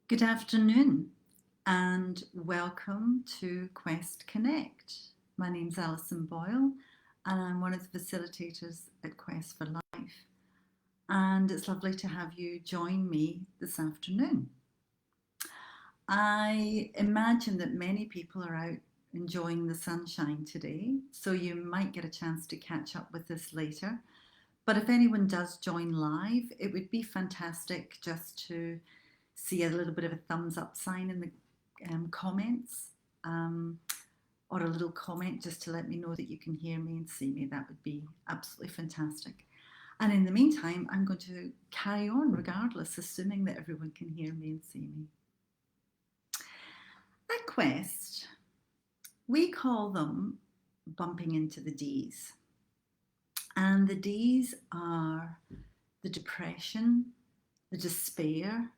Good afternoon and welcome to Quest Connect. My name's Allison Boyle and I'm one of the facilitators at Quest for Life. And it's lovely to have you join me this afternoon. I imagine that many people are out enjoying the sunshine today, so you might get a chance to catch up with us later. But if anyone does join live, it would be fantastic just to see a little bit of a thumbs up sign in the comments, or a little comment just to let me know that you can hear me and see me. That would be absolutely fantastic. And in the meantime, I'm going to carry on regardless, assuming that everyone can hear me and see me. At Quest, we call them bumping into the D's. And the D's are the depression, the despair,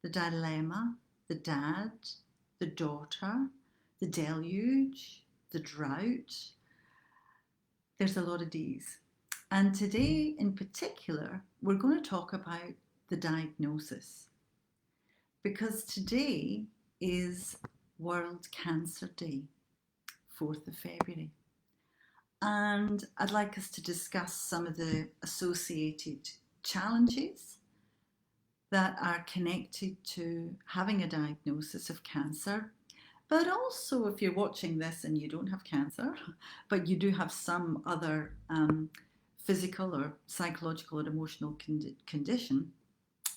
the dilemma, the dad, the daughter, the deluge, the drought. There's a lot of D's. And today in particular, we're going to talk about the diagnosis, because today is World Cancer Day, 4th of February. And I'd like us to discuss some of the associated challenges that are connected to having a diagnosis of cancer. But also, if you're watching this and you don't have cancer, but you do have some other physical or psychological or emotional condition,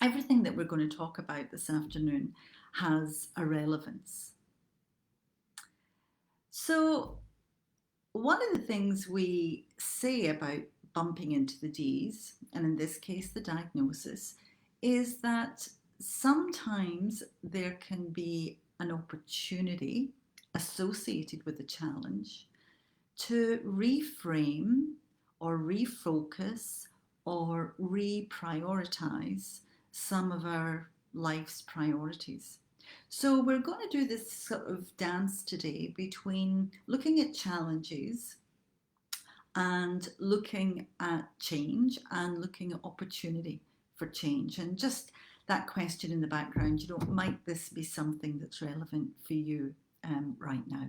everything that we're going to talk about this afternoon has a relevance. So, one of the things we say about bumping into the D's, and in this case the diagnosis, is that sometimes there can be an opportunity associated with the challenge to reframe or refocus or reprioritize some of our life's priorities. So we're going to do this sort of dance today between looking at challenges and looking at change and looking at opportunity for change. And just that question in the background, might this be something that's relevant for you right now?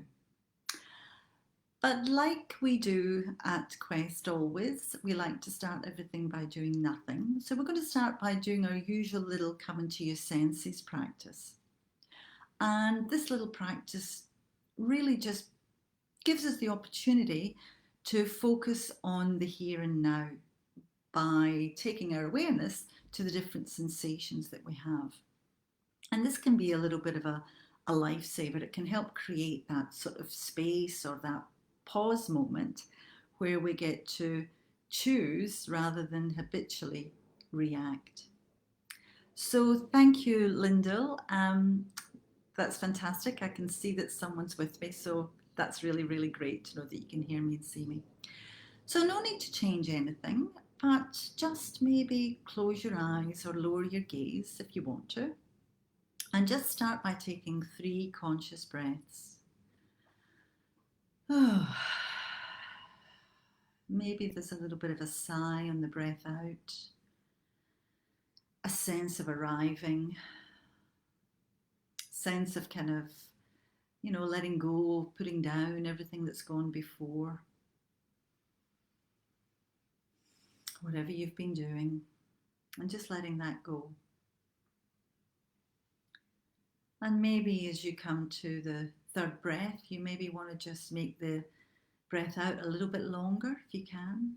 But like we do at Quest always, we like to start everything by doing nothing. So we're going to start by doing our usual little come into your senses practice. And this little practice really just gives us the opportunity to focus on the here and now by taking our awareness to the different sensations that we have. And this can be a little bit of a lifesaver. It can help create that sort of space or that pause moment where we get to choose rather than habitually react. So thank you, Lyndall. That's fantastic. I can see that someone's with me, so that's really, really great to know that you can hear me and see me. So no need to change anything, but just maybe close your eyes or lower your gaze if you want to. And just start by taking 3 conscious breaths. Oh, maybe there's a little bit of a sigh on the breath out, a sense of arriving, sense of kind of, letting go, putting down everything that's gone before. Whatever you've been doing, and just letting that go. And maybe as you come to the 3rd breath, you maybe want to just make the breath out a little bit longer if you can.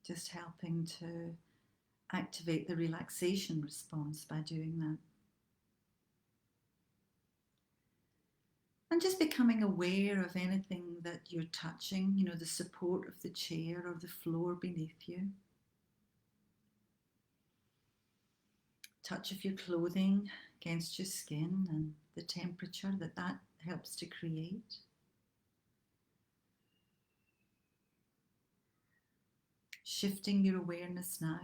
Just helping to activate the relaxation response by doing that. And just becoming aware of anything that you're touching, the support of the chair or the floor beneath you. Touch of your clothing against your skin and the temperature that helps to create. Shifting your awareness now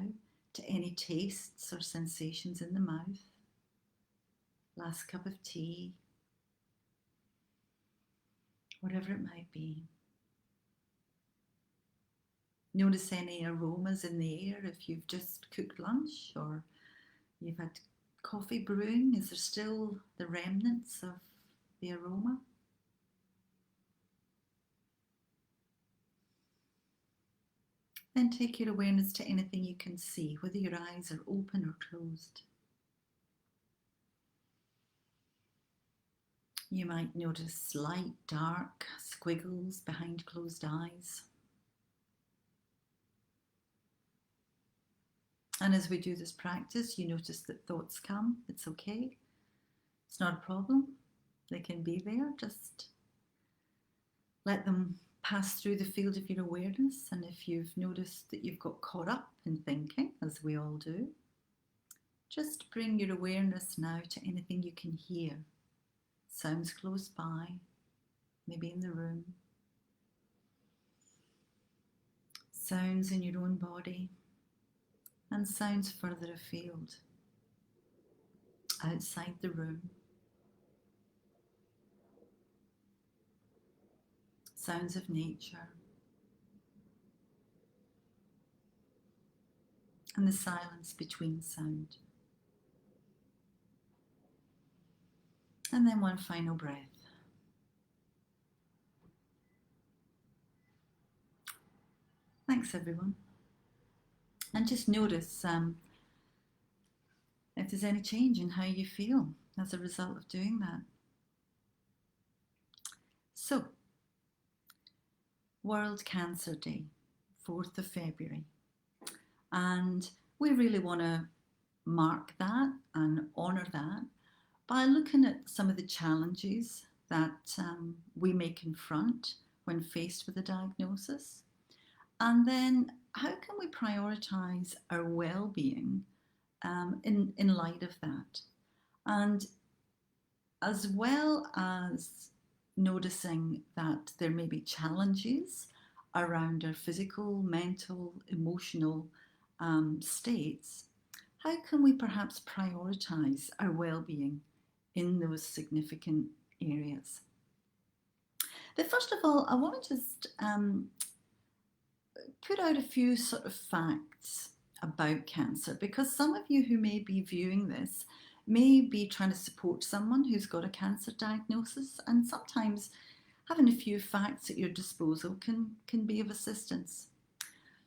to any tastes or sensations in the mouth. Last cup of tea, whatever it might be. Notice any aromas in the air if you've just cooked lunch or you've had coffee brewing. Is there still the remnants of the aroma? Then take your awareness to anything you can see, whether your eyes are open or closed. You might notice light, dark squiggles behind closed eyes. And as we do this practice, you notice that thoughts come. It's okay. It's not a problem. They can be there. Just let them pass through the field of your awareness. And if you've noticed that you've got caught up in thinking, as we all do, just bring your awareness now to anything you can hear. Sounds close by, maybe in the room. Sounds in your own body, and sounds further afield, outside the room. Sounds of nature. And the silence between sound. And then one final breath. Thanks, everyone. And just notice if there's any change in how you feel as a result of doing that. So, World Cancer Day, 4th of February. And we really want to mark that and honour that by looking at some of the challenges that we may confront when faced with a diagnosis. And then how can we prioritise our well-being in light of that? And as well as noticing that there may be challenges around our physical, mental, emotional states, how can we perhaps prioritise our well-being in those significant areas? But first of all, I want to just put out a few sort of facts about cancer, because some of you who may be viewing this may be trying to support someone who's got a cancer diagnosis, and sometimes having a few facts at your disposal can be of assistance.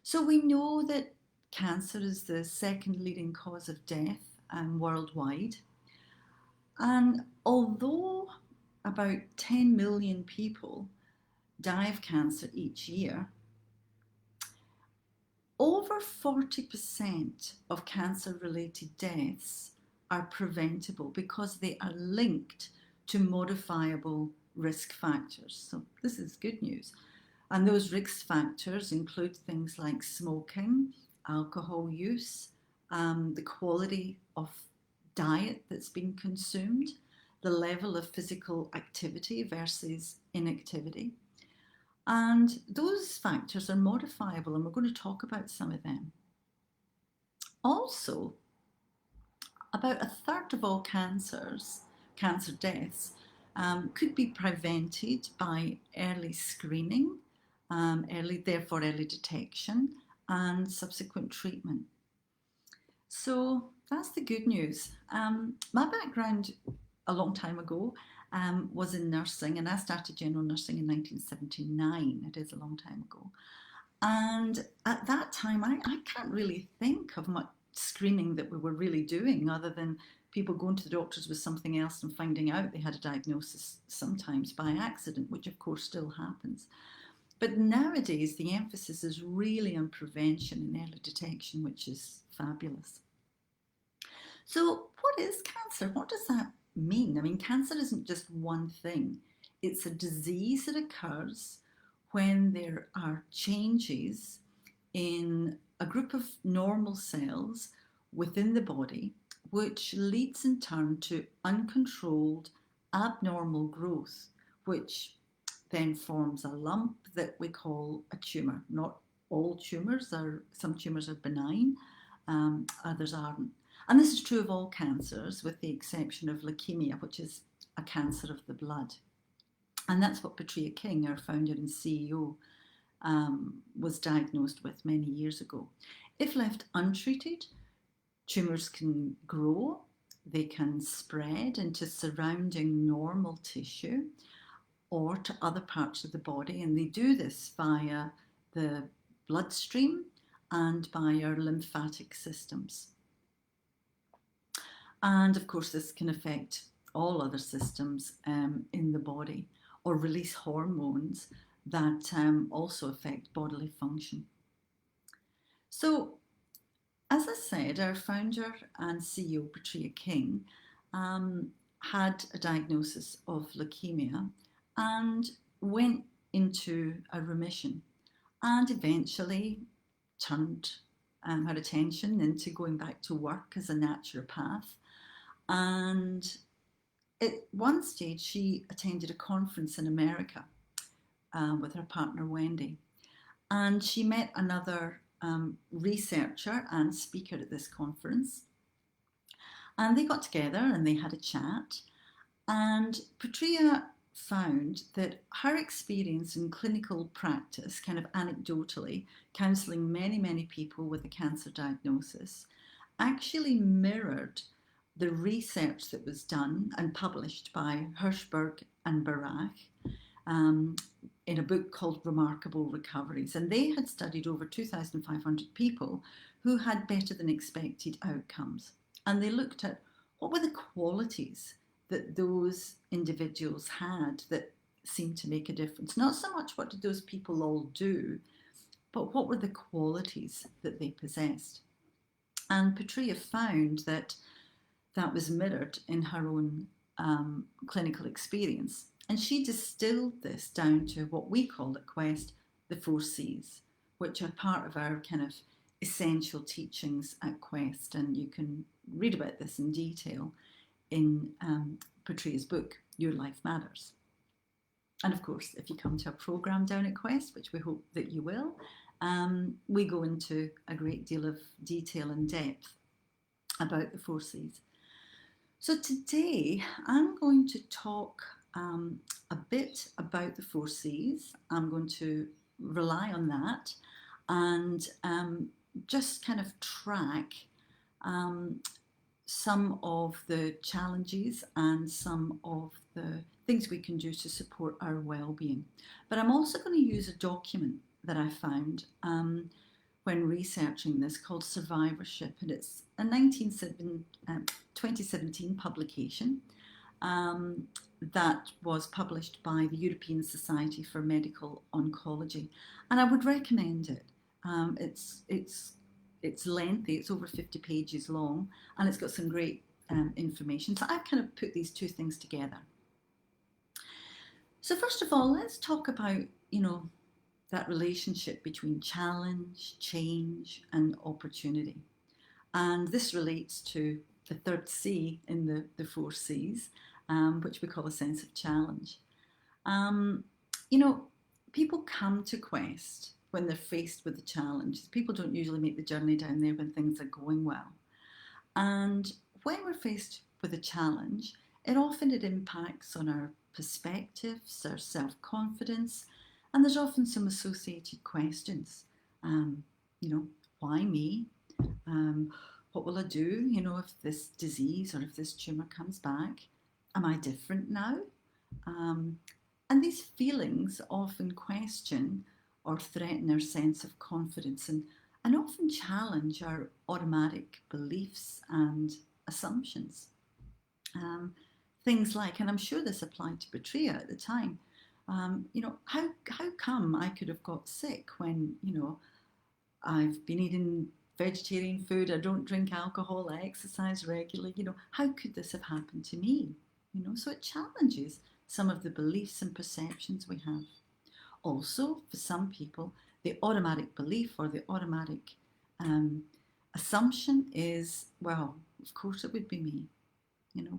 So we know that cancer is the second leading cause of death worldwide. And although about 10 million people die of cancer each year, over 40% of cancer-related deaths are preventable because they are linked to modifiable risk factors. So this is good news. And those risk factors include things like smoking, alcohol use, the quality of diet that's being consumed, the level of physical activity versus inactivity. And those factors are modifiable, and we're going to talk about some of them. Also, about a third of all cancer deaths, could be prevented by early screening, therefore early detection, and subsequent treatment. So that's the good news. My background a long time ago was in nursing, and I started general nursing in 1979. It is a long time ago. And at that time, I can't really think of much screening that we were really doing other than people going to the doctors with something else and finding out they had a diagnosis sometimes by accident, which of course still happens. But nowadays, the emphasis is really on prevention and early detection, which is fabulous. So what is cancer? What does that mean? I mean, cancer isn't just one thing. It's a disease that occurs when there are changes in a group of normal cells within the body, which leads in turn to uncontrolled abnormal growth, which then forms a lump that we call a tumour. Not all tumours are, some tumours are benign, others aren't. And this is true of all cancers, with the exception of leukemia, which is a cancer of the blood. And that's what Petrea King, our founder and CEO, was diagnosed with many years ago. If left untreated, tumours can grow, they can spread into surrounding normal tissue or to other parts of the body, and they do this via the bloodstream and by our lymphatic systems. And of course, this can affect all other systems in the body or release hormones that also affect bodily function. So, as I said, our founder and CEO, Petrea King, had a diagnosis of leukemia and went into a remission and eventually turned her attention into going back to work as a naturopath. And at one stage, she attended a conference in America with her partner, Wendy. And she met another researcher and speaker at this conference. And they got together and they had a chat. And Petrea found that her experience in clinical practice, kind of anecdotally, counselling many, many people with a cancer diagnosis, actually mirrored the research that was done and published by Hirschberg and Barach in a book called Remarkable Recoveries. And they had studied over 2,500 people who had better than expected outcomes. And they looked at what were the qualities that those individuals had that seemed to make a difference. Not so much what did those people all do, but what were the qualities that they possessed. And Petrea found that that was mirrored in her own clinical experience. And she distilled this down to what we call at Quest the 4 C's, which are part of our kind of essential teachings at Quest. And you can read about this in detail in Petrea's book, Your Life Matters. And of course, if you come to a program down at Quest, which we hope that you will, we go into a great deal of detail and depth about the 4 C's. So today I'm going to talk a bit about the 4 C's. I'm going to rely on that and just kind of track some of the challenges and some of the things we can do to support our well-being. But I'm also going to use a document that I found when researching this called Survivorship, and it's a 2017 publication that was published by the European Society for Medical Oncology, and I would recommend it. It's lengthy, it's over 50 pages long, and it's got some great information. So I've kind of put these two things together. So first of all, let's talk about, that relationship between challenge, change, and opportunity. And this relates to the third C in the 4 C's, which we call a sense of challenge. People come to Quest when they're faced with a challenge. People don't usually make the journey down there when things are going well. And when we're faced with a challenge, it impacts on our perspectives, our self-confidence, and there's often some associated questions. Why me? What will I do, if this disease or if this tumour comes back? Am I different now? And these feelings often question or threaten our sense of confidence and often challenge our automatic beliefs and assumptions. Things like, and I'm sure this applied to Petrea at the time, how come I could have got sick when, I've been eating vegetarian food, I don't drink alcohol, I exercise regularly, how could this have happened to me? So it challenges some of the beliefs and perceptions we have. Also, for some people, the automatic belief or the automatic assumption is, well, of course it would be me.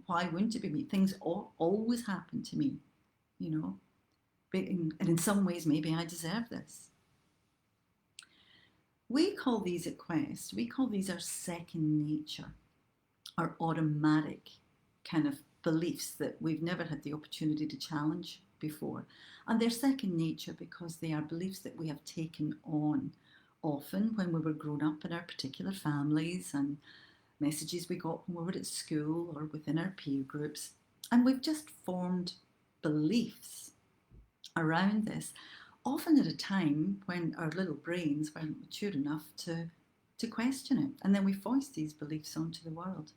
Why wouldn't it be me? Things always happen to me, and in some ways, maybe I deserve this. We call these at Quest, our second nature, our automatic kind of beliefs that we've never had the opportunity to challenge before. And they're second nature because they are beliefs that we have taken on often when we were growing up in our particular families, and messages we got when we were at school or within our peer groups. And we've just formed beliefs around this, often at a time when our little brains weren't mature enough to question it. And then we foist these beliefs onto the world.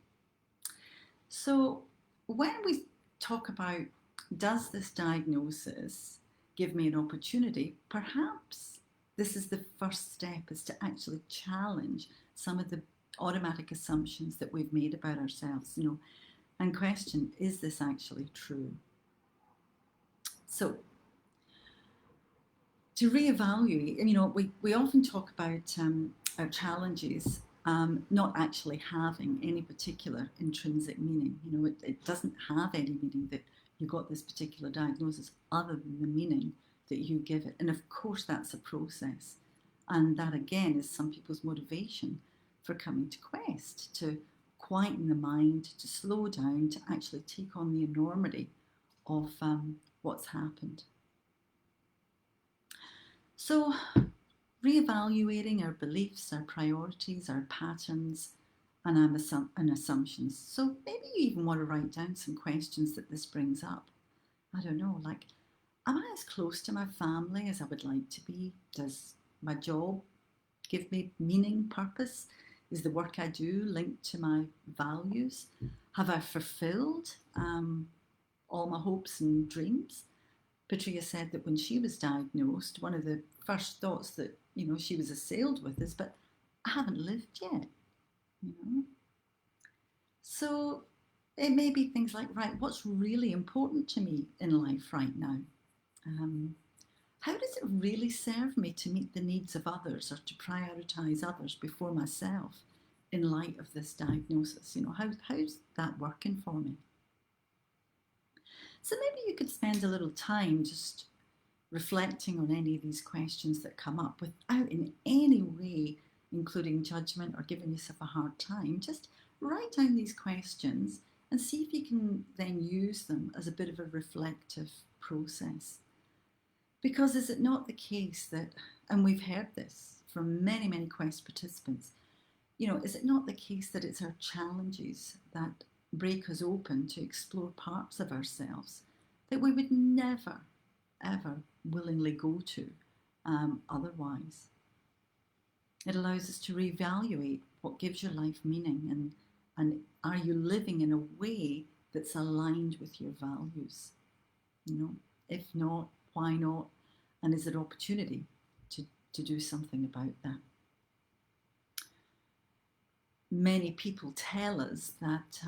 So when we talk about, does this diagnosis give me an opportunity, perhaps this is the first step, is to actually challenge some of the automatic assumptions that we've made about ourselves, and question, is this actually true? So to reevaluate, we often talk about our challenges not actually having any particular intrinsic meaning. It doesn't have any meaning that you got this particular diagnosis other than the meaning that you give it. And of course, that's a process. And that, again, is some people's motivation for coming to Quest, to quieten the mind, to slow down, to actually take on the enormity of what's happened. So reevaluating our beliefs, our priorities, our patterns, and assumptions. So maybe you even want to write down some questions that this brings up. I don't know, like, am I as close to my family as I would like to be? Does my job give me meaning, purpose? Is the work I do linked to my values? Have I fulfilled all my hopes and dreams? Patria said that when she was diagnosed, one of the first thoughts that she was assailed with is, but I haven't lived yet. So it may be things like, right, what's really important to me in life right now? How does it really serve me to meet the needs of others or to prioritise others before myself in light of this diagnosis? How's that working for me? So maybe you could spend a little time just reflecting on any of these questions that come up without in any way including judgment or giving yourself a hard time. Just write down these questions and see if you can then use them as a bit of a reflective process. Because is it not the case that, and we've heard this from many, many Quest participants, is it not the case that it's our challenges that break us open to explore parts of ourselves that we would never, ever willingly go to otherwise? It allows us to reevaluate what gives your life meaning, and are you living in a way that's aligned with your values? If not, why not? And is there opportunity to do something about that? Many people tell us that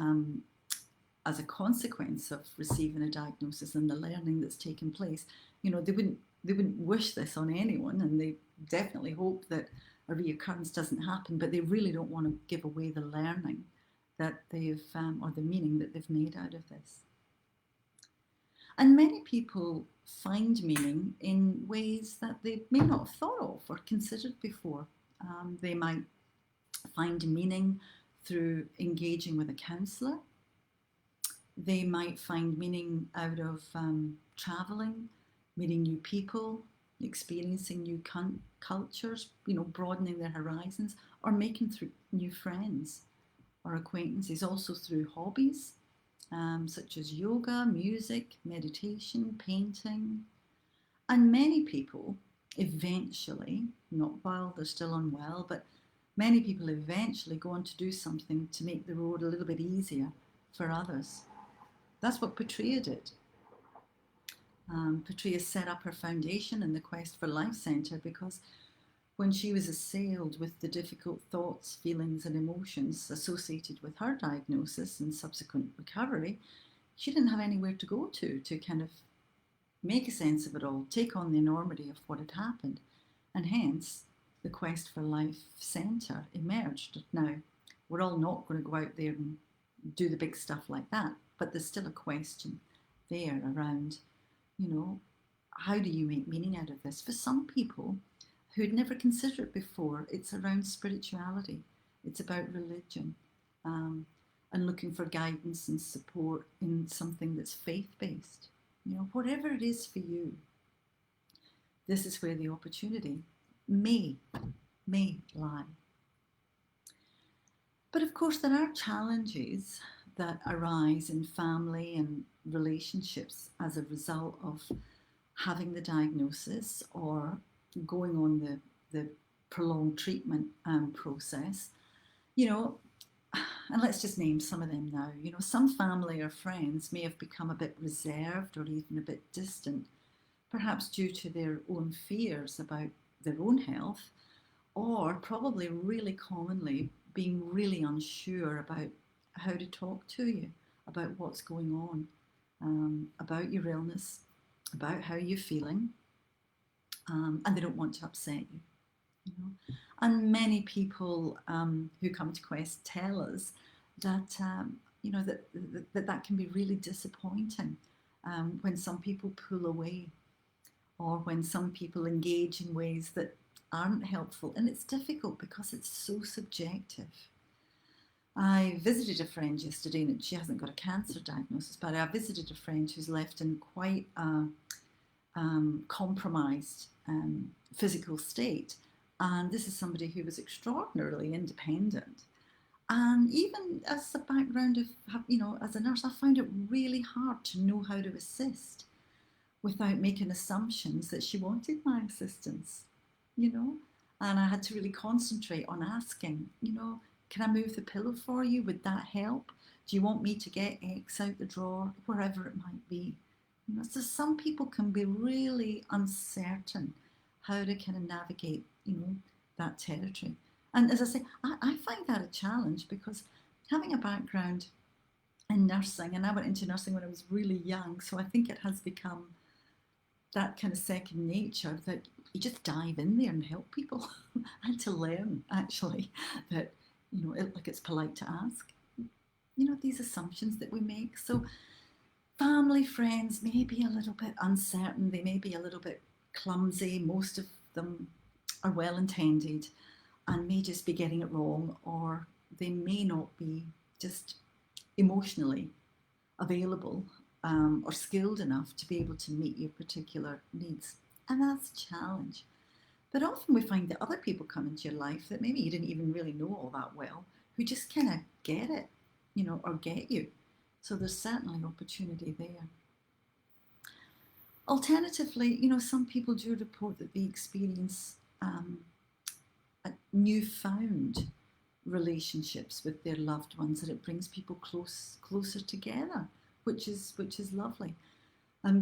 as a consequence of receiving a diagnosis and the learning that's taken place, they wouldn't wish this on anyone, and they definitely hope that a reoccurrence doesn't happen, but they really don't want to give away the learning that they've, or the meaning that they've made out of this. And many people find meaning in ways that they may not have thought of or considered before. They might find meaning through engaging with a counsellor. They might find meaning out of travelling, meeting new people, experiencing new cultures, broadening their horizons, or making new friends or acquaintances, also through hobbies such as yoga, music, meditation, painting. And many people eventually, not while they're still unwell, but many people eventually go on to do something to make the road a little bit easier for others. That's what Patria did. Patria set up her foundation in the Quest for Life Centre because when she was assailed with the difficult thoughts, feelings and emotions associated with her diagnosis and subsequent recovery, she didn't have anywhere to go to kind of make a sense of it all, take on the enormity of what had happened. And hence, the Quest for Life Centre emerged. Now, we're all not going to go out there and do the big stuff like that, but there's still a question there around, how do you make meaning out of this? For some people who'd never considered it before, it's around spirituality. It's about religion and looking for guidance and support in something that's faith-based. Whatever it is for you, this is where the opportunity may lie. But of course, there are challenges that arise in family and relationships as a result of having the diagnosis or going on the prolonged treatment process. You know, and let's just name some of them now. Some family or friends may have become a bit reserved or even a bit distant, perhaps due to their own fears about their own health, or probably really commonly being really unsure about how to talk to you about what's going on, about your illness, about how you're feeling, and they don't want to upset you. And many people who come to Quest tell us that that can be really disappointing when some people pull away, or when some people engage in ways that aren't helpful. And it's difficult because it's so subjective. I visited a friend yesterday, and she hasn't got a cancer diagnosis, but I visited a friend who's left in quite a compromised physical state. And this is somebody who was extraordinarily independent. And even as a background of, as a nurse, I found it really hard to know how to assist without making assumptions that she wanted my assistance, And I had to really concentrate on asking, can I move the pillow for you? Would that help? Do you want me to get X out the drawer? Wherever it might be. So some people can be really uncertain how to kind of navigate, that territory. And as I say, I find that a challenge because having a background in nursing, and I went into nursing when I was really young, so I think it has become that kind of second nature that you just dive in there and help people. And to learn, actually, that, it's polite to ask, these assumptions that we make. So family, friends may be a little bit uncertain, they may be a little bit clumsy, most of them are well intended and may just be getting it wrong, or they may not be just emotionally available or skilled enough to be able to meet your particular needs. And that's a challenge. But often we find that other people come into your life that maybe you didn't even really know all that well, who just kind of get it, or get you. So there's certainly opportunity there. Alternatively, some people do report that they experience newfound relationships with their loved ones, and it brings people closer together, which is lovely.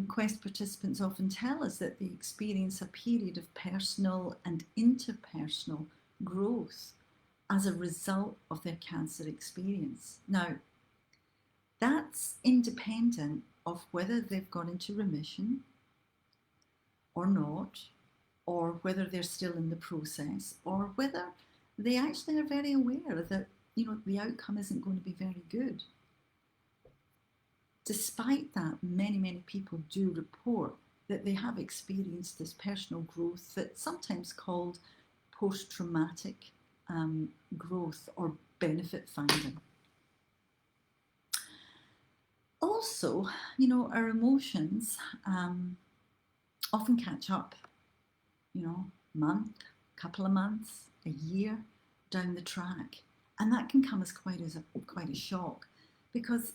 Quest participants often tell us that they experience a period of personal and interpersonal growth as a result of their cancer experience. Now, that's independent of whether they've gone into remission or not, or whether they're still in the process, or whether they actually are very aware that, the outcome isn't going to be very good. Despite that, many people do report that they have experienced this personal growth that's sometimes called post-traumatic growth or benefit finding. Also, our emotions often catch up, month, couple of months, a year down the track. And that can come as quite a shock, because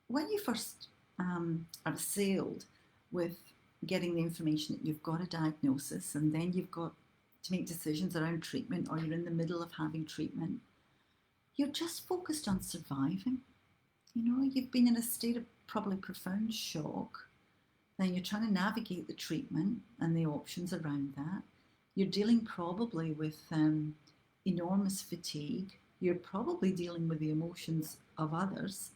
when you first are assailed with getting the information that you've got a diagnosis, and then you've got to make decisions around treatment, or you're in the middle of having treatment, you're just focused on surviving. You've been in a state of probably profound shock. Then you're trying to navigate the treatment and the options around that. You're dealing probably with enormous fatigue. You're probably dealing with the emotions of others.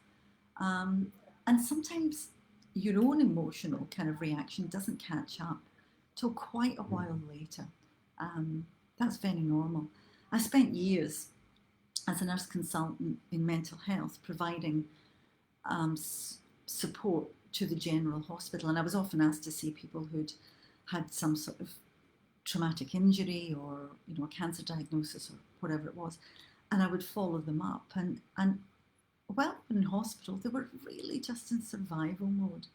And sometimes your own emotional kind of reaction doesn't catch up till quite a while later. That's very normal. I spent years as a nurse consultant in mental health providing support to the general hospital, and I was often asked to see people who'd had some sort of traumatic injury or a cancer diagnosis or whatever it was, and I would follow them up, and while in hospital they were really just in survival mode.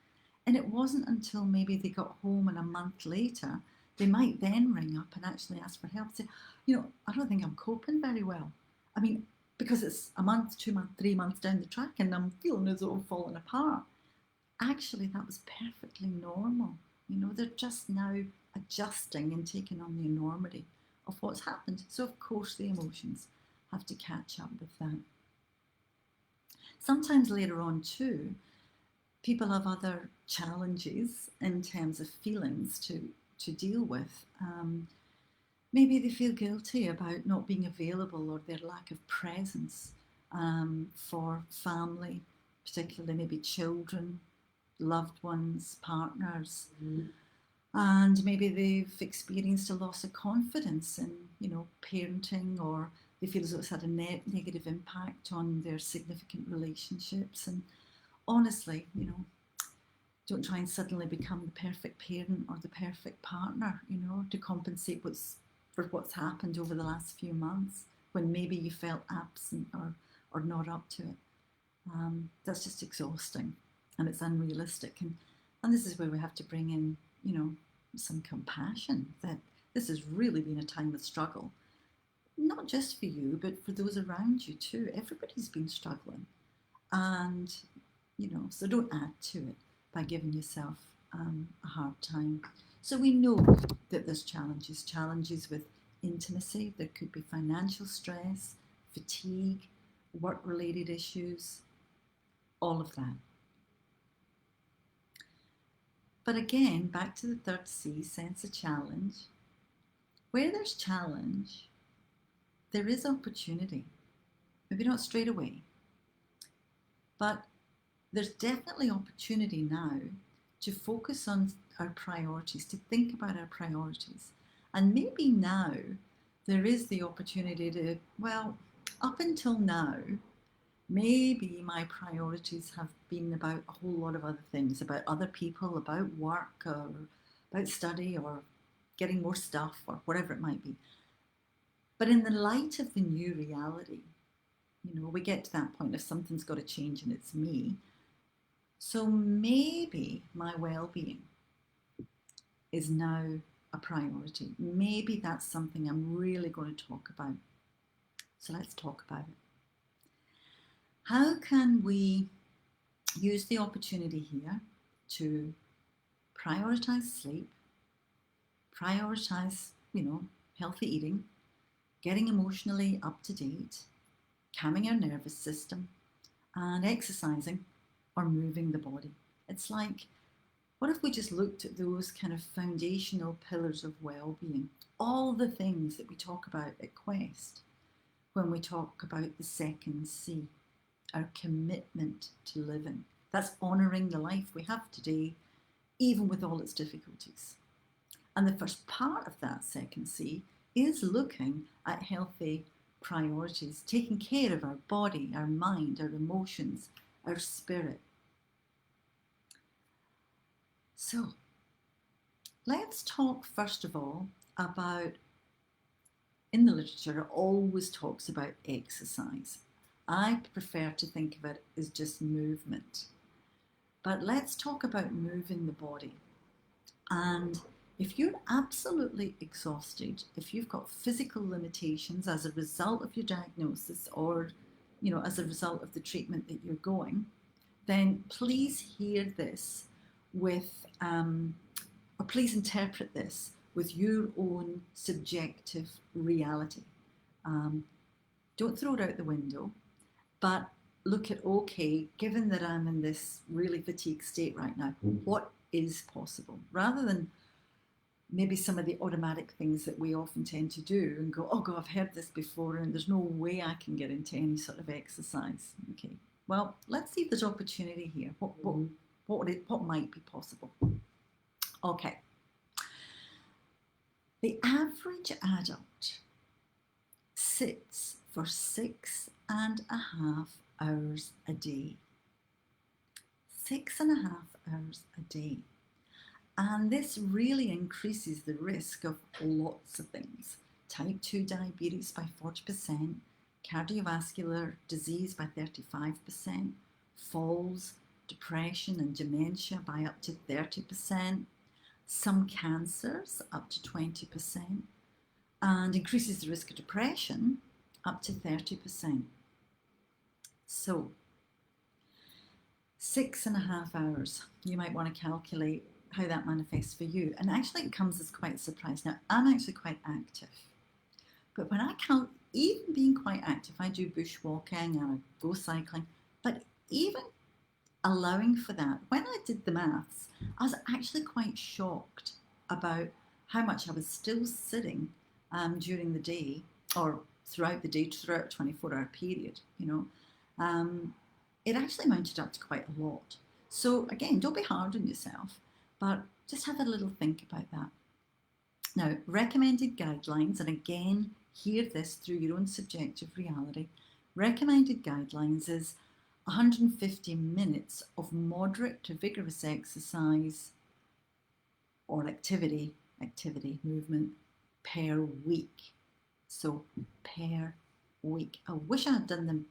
And it wasn't until maybe they got home and a month later, they might then ring up and actually ask for help. Say, I don't think I'm coping very well. I mean, because it's a month, 2 months, 3 months down the track and I'm feeling as though I'm falling apart. Actually, that was perfectly normal. They're just now adjusting and taking on the enormity of what's happened. So, of course, the emotions have to catch up with that. Sometimes later on, too, people have other challenges in terms of feelings to deal with. Maybe they feel guilty about not being available or their lack of presence for family, particularly maybe children, loved ones, partners. And maybe they've experienced a loss of confidence in, parenting, or they feel as though it's had a negative impact on their significant relationships. And honestly, don't try and suddenly become the perfect parent or the perfect partner, to compensate for what's happened over the last few months when maybe you felt absent or not up to it. That's just exhausting and it's unrealistic. And this is where we have to bring in, some compassion, that this has really been a time of struggle, not just for you, but for those around you too. Everybody's been struggling. And, so don't add to it by giving yourself a hard time. So we know that there's challenges with intimacy. There could be financial stress, fatigue, work-related issues, all of that. But again, back to the third C, sense of challenge. Where there's challenge, there is opportunity. Maybe not straight away, but there's definitely opportunity now to focus on our priorities, to think about our priorities. And maybe now there is the opportunity to, well, up until now, maybe my priorities have been about a whole lot of other things, about other people, about work, or about study, or getting more stuff, or whatever it might be. But in the light of the new reality, we get to that point if something's got to change and it's me. So maybe my well-being is now a priority. Maybe that's something I'm really going to talk about. So let's talk about it. How can we use the opportunity here to prioritize sleep, prioritize, healthy eating, getting emotionally up to date, calming our nervous system, and exercising or moving the body? It's like, what if we just looked at those kind of foundational pillars of well-being, all the things that we talk about at Quest when we talk about the second C, our commitment to living. That's honouring the life we have today, even with all its difficulties. And the first part of that second C is looking at healthy priorities, taking care of our body, our mind, our emotions, our spirit. So let's talk first of all about, in the literature, it always talks about exercise. I prefer to think of it as just movement. But let's talk about moving the body. And if you're absolutely exhausted, if you've got physical limitations as a result of your diagnosis or, as a result of the treatment that you're going, then please hear this with, or please interpret this with your own subjective reality. Don't throw it out the window, but look at, okay, given that I'm in this really fatigued state right now, what is possible? Rather than maybe some of the automatic things that we often tend to do and go, oh God, I've heard this before and there's no way I can get into any sort of exercise. Okay, well, let's see if there's opportunity here. What might be possible? Okay. The average adult sits for 6.5 hours a day. 6.5 hours a day. And this really increases the risk of lots of things. Type 2 diabetes by 40%, cardiovascular disease by 35%, falls, depression and dementia by up to 30%, some cancers up to 20%, and increases the risk of depression up to 30%. So 6.5 hours, you might want to calculate how that manifests for you. And actually it comes as quite a surprise. Now, I'm actually quite active, but when I count, even being quite active, I do bushwalking and I go cycling, but even allowing for that, when I did the maths, I was actually quite shocked about how much I was still sitting during the day, or throughout the day, throughout a 24-hour period, it actually mounted up to quite a lot. So again, don't be hard on yourself, but just have a little think about that. Now, recommended guidelines, and again, hear this through your own subjective reality. Recommended guidelines is 150 minutes of moderate to vigorous exercise or activity, movement per week. So per week. I wish I had done the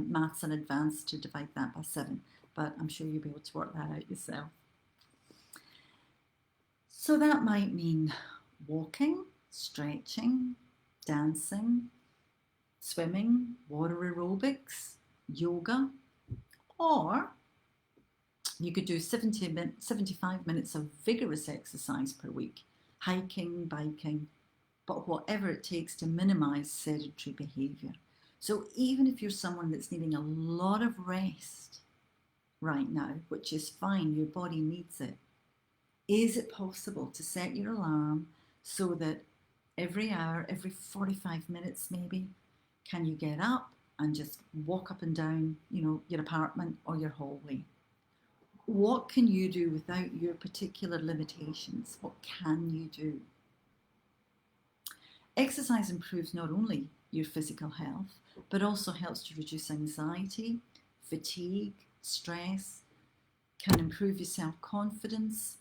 maths in advance to divide that by 7, but I'm sure you'll be able to work that out yourself. So that might mean walking, stretching, dancing, swimming, water aerobics, yoga, or you could do 75 minutes of vigorous exercise per week, hiking, biking, but whatever it takes to minimize sedentary behavior. So even if you're someone that's needing a lot of rest right now, which is fine, your body needs it, is it possible to set your alarm so that every hour, every 45 minutes maybe, can you get up and just walk up and down, your apartment or your hallway? What can you do without your particular limitations? What can you do? Exercise improves not only your physical health, but also helps to reduce anxiety, fatigue, stress, can improve your self-confidence,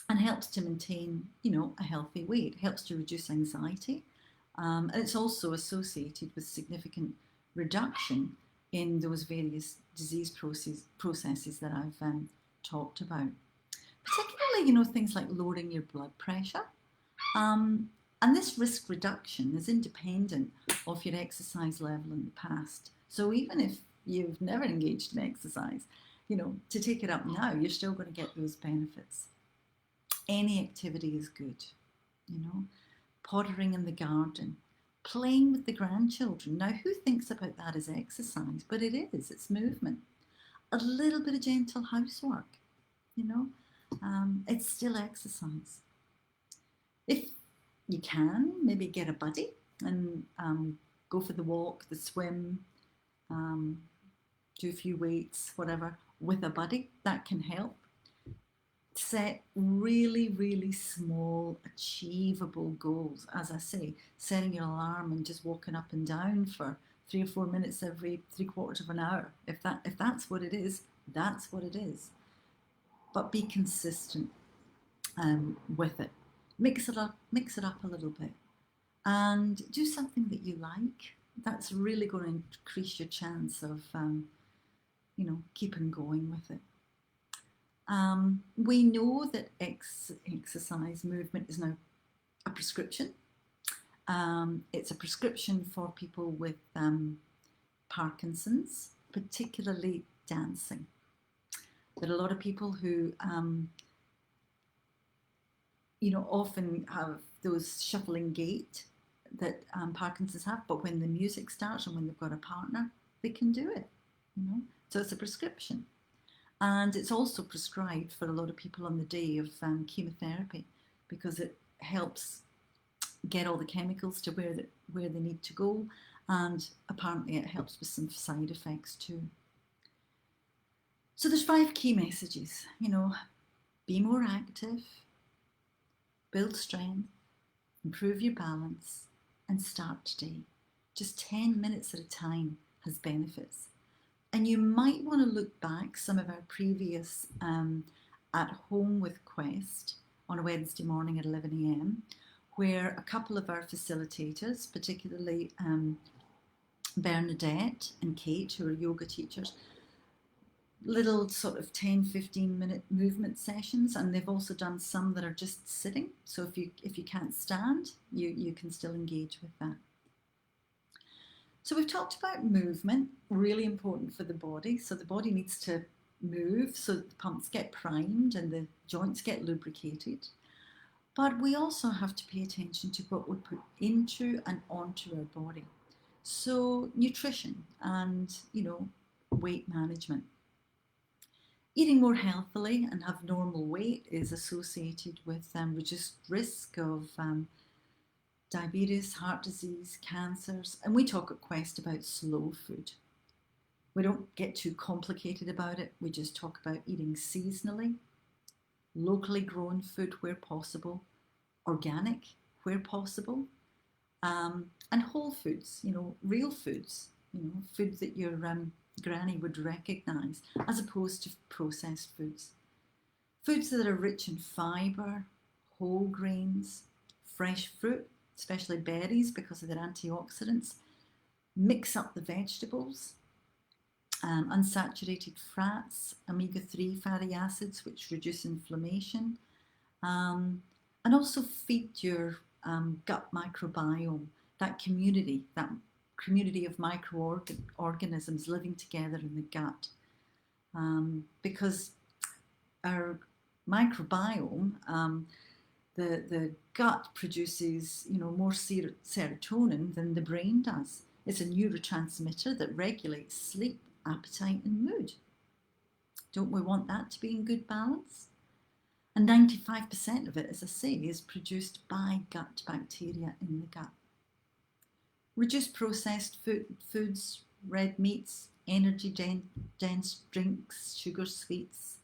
and helps to maintain, a healthy weight. It helps to reduce anxiety, and it's also associated with significant reduction in those various disease processes that I've talked about. Particularly, things like lowering your blood pressure. And this risk reduction is independent of your exercise level in the past. So even if you've never engaged in exercise, to take it up now, you're still going to get those benefits. Any activity is good, pottering in the garden, playing with the grandchildren. Now, who thinks about that as exercise? But it is, it's movement. A little bit of gentle housework, it's still exercise. If you can, maybe get a buddy and go for the walk, the swim, do a few weights, whatever, with a buddy. That can help. Set really, really small, achievable goals. As I say, setting your alarm and just walking up and down for 3 or 4 minutes every 3/4 of an hour. If that's what it is, that's what it is. But be consistent with it. Mix it up a little bit, and do something that you like. That's really going to increase your chance of, keeping going with it. We know that exercise movement is now a prescription. It's a prescription for people with Parkinson's, particularly dancing. There are a lot of people who, often have those shuffling gait that Parkinson's have, but when the music starts and when they've got a partner, they can do it, So it's a prescription. And it's also prescribed for a lot of people on the day of chemotherapy, because it helps get all the chemicals to where they need to go, and apparently it helps with some side effects too. So there's 5 key messages, be more active, build strength, improve your balance, and start today. Just 10 minutes at a time has benefits. And you might want to look back some of our previous At Home with Quest on a Wednesday morning at 11 a.m, where a couple of our facilitators, particularly Bernadette and Kate, who are yoga teachers, little sort of 10-15 minute movement sessions, and they've also done some that are just sitting. So if you can't stand, you can still engage with that. So we've talked about movement, really important for the body. So the body needs to move so that the pumps get primed and the joints get lubricated. But we also have to pay attention to what we put into and onto our body. So nutrition and, weight management. Eating more healthily and have normal weight is associated with reduced risk of diabetes, heart disease, cancers. And we talk at Quest about slow food. We don't get too complicated about it. We just talk about eating seasonally, locally grown food where possible, organic where possible, and whole foods, real foods, food that your granny would recognise, as opposed to processed foods. Foods that are rich in fibre, whole grains, fresh fruit, especially berries because of their antioxidants. Mix up the vegetables, unsaturated fats, omega-3 fatty acids, which reduce inflammation, and also feed your gut microbiome, that community of microorganisms living together in the gut. Because our microbiome, the gut produces, more serotonin than the brain does. It's a neurotransmitter that regulates sleep, appetite, and mood. Don't we want that to be in good balance? And 95% of it, as I say, is produced by gut bacteria in the gut. Reduce processed foods, red meats, energy dense drinks, sugar sweets.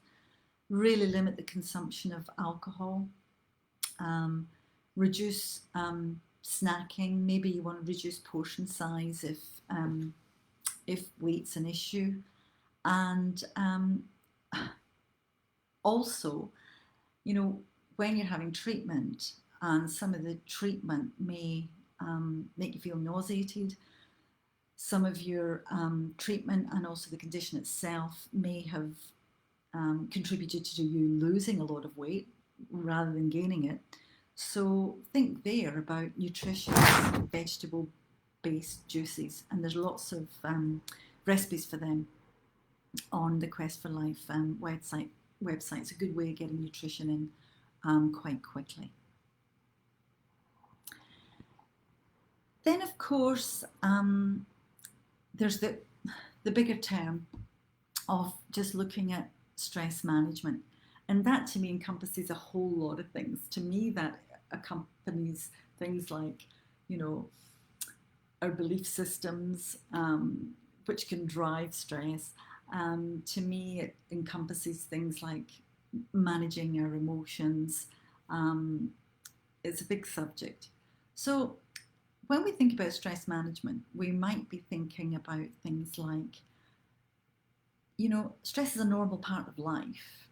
Really limit the consumption of alcohol. Reduce snacking. Maybe you want to reduce portion size if weight's an issue. And also, when you're having treatment, and some of the treatment may make you feel nauseated, some of your treatment and also the condition itself may have contributed to you losing a lot of weight rather than gaining it. So think there about nutritious vegetable-based juices, and there's lots of recipes for them on the Quest for Life website. It's a good way of getting nutrition in quite quickly. Then, of course, there's the bigger term of just looking at stress management. And that to me encompasses a whole lot of things. To me, that accompanies things like, our belief systems, which can drive stress. To me, it encompasses things like managing our emotions. It's a big subject. So when we think about stress management, we might be thinking about things like, stress is a normal part of life.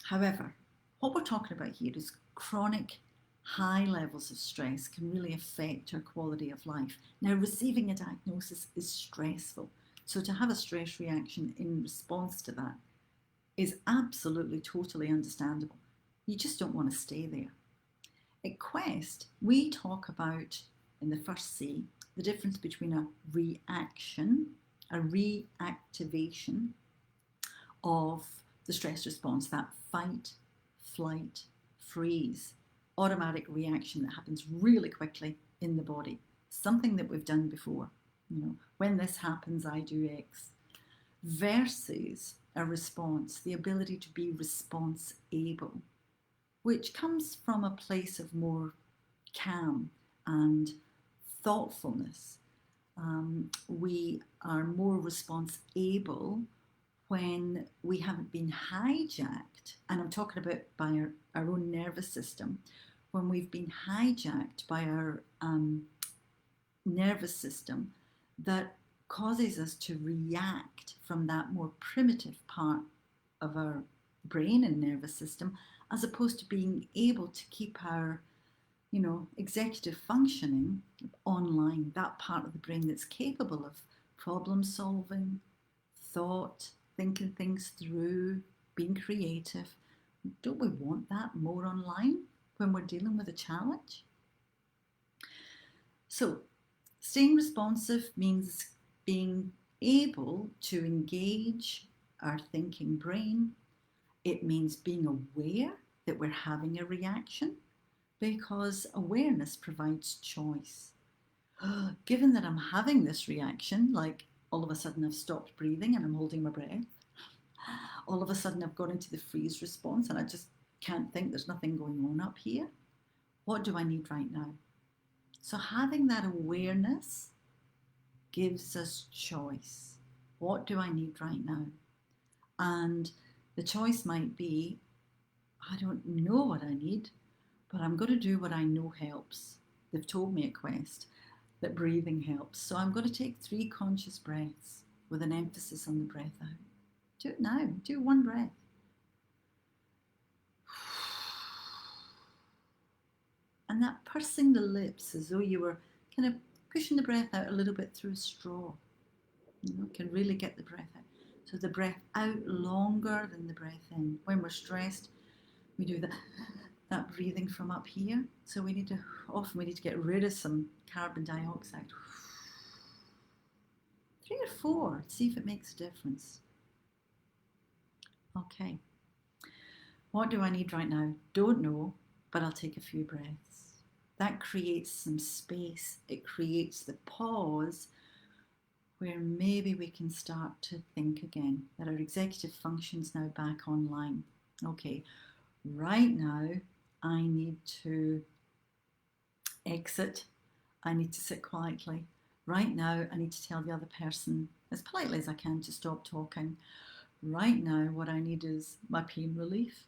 However, what we're talking about here is chronic high levels of stress can really affect our quality of life. Now, receiving a diagnosis is stressful. So to have a stress reaction in response to that is absolutely, totally understandable. You just don't want to stay there. At Quest, we talk about, in the first C, the difference between a reaction, a reactivation of the stress response, that fight, flight, freeze, automatic reaction that happens really quickly in the body, something that we've done before. When this happens, I do X, versus a response, the ability to be response able, which comes from a place of more calm and thoughtfulness. We are more response able when we haven't been hijacked, and I'm talking about by our own nervous system, when we've been hijacked by our nervous system that causes us to react from that more primitive part of our brain and nervous system, as opposed to being able to keep our executive functioning online, that part of the brain that's capable of problem solving, thought, thinking things through, being creative. Don't we want that more online when we're dealing with a challenge? So, staying responsive means being able to engage our thinking brain. It means being aware that we're having a reaction, because awareness provides choice. Given that I'm having this reaction, like all of a sudden I've stopped breathing and I'm holding my breath, all of a sudden I've gone into the freeze response and I just can't think, there's nothing going on up here. What do I need right now? So having that awareness gives us choice. What do I need right now? And the choice might be, I don't know what I need, but I'm going to do what I know helps. They've told me at Quest that breathing helps. So I'm going to take 3 conscious breaths with an emphasis on the breath out. Do it now. Do 1 breath. And that pursing the lips as though you were kind of pushing the breath out a little bit through a straw. You know, can really get the breath out. So the breath out longer than the breath in. When we're stressed, we do that breathing from up here. So we need to get rid of some carbon dioxide. 3 or 4, see if it makes a difference. Okay. What do I need right now? Don't know, but I'll take a few breaths. That creates some space. It creates the pause where maybe we can start to think again, that our executive function's now back online. Okay, right now I need to exit. I need to sit quietly. Right now I need to tell the other person as politely as I can to stop talking. Right now what I need is my pain relief,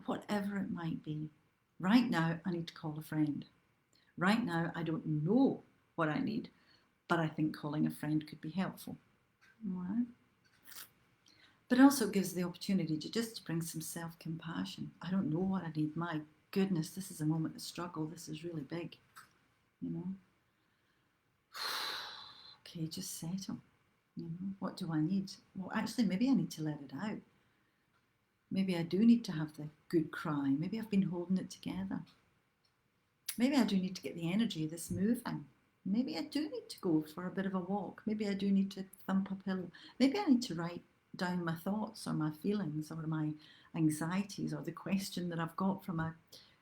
whatever it might be. Right now I need to call a friend. Right now I don't know what I need, but I think calling a friend could be helpful. All right. But also it gives the opportunity to just bring some self-compassion. I don't know what I need. My goodness, this is a moment of struggle. This is really big, you know. Okay, just settle. You know, what do I need? Well, actually, maybe I need to let it out. Maybe I do need to have the good cry. Maybe I've been holding it together. Maybe I do need to get the energy of this moving. Maybe I do need to go for a bit of a walk. Maybe I do need to thump a pillow. Maybe I need to write down my thoughts or my feelings or my anxieties or the question that I've got from a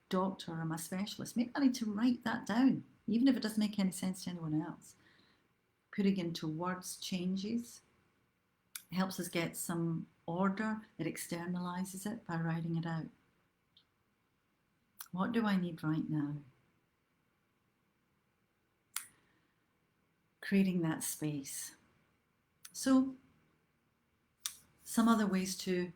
doctor or my specialist. Maybe I need to write that down, even if it doesn't make any sense to anyone else. Putting into words changes. It helps us get some order. It externalizes it by writing it out. What do I need right now? Creating that space. So, some other ways to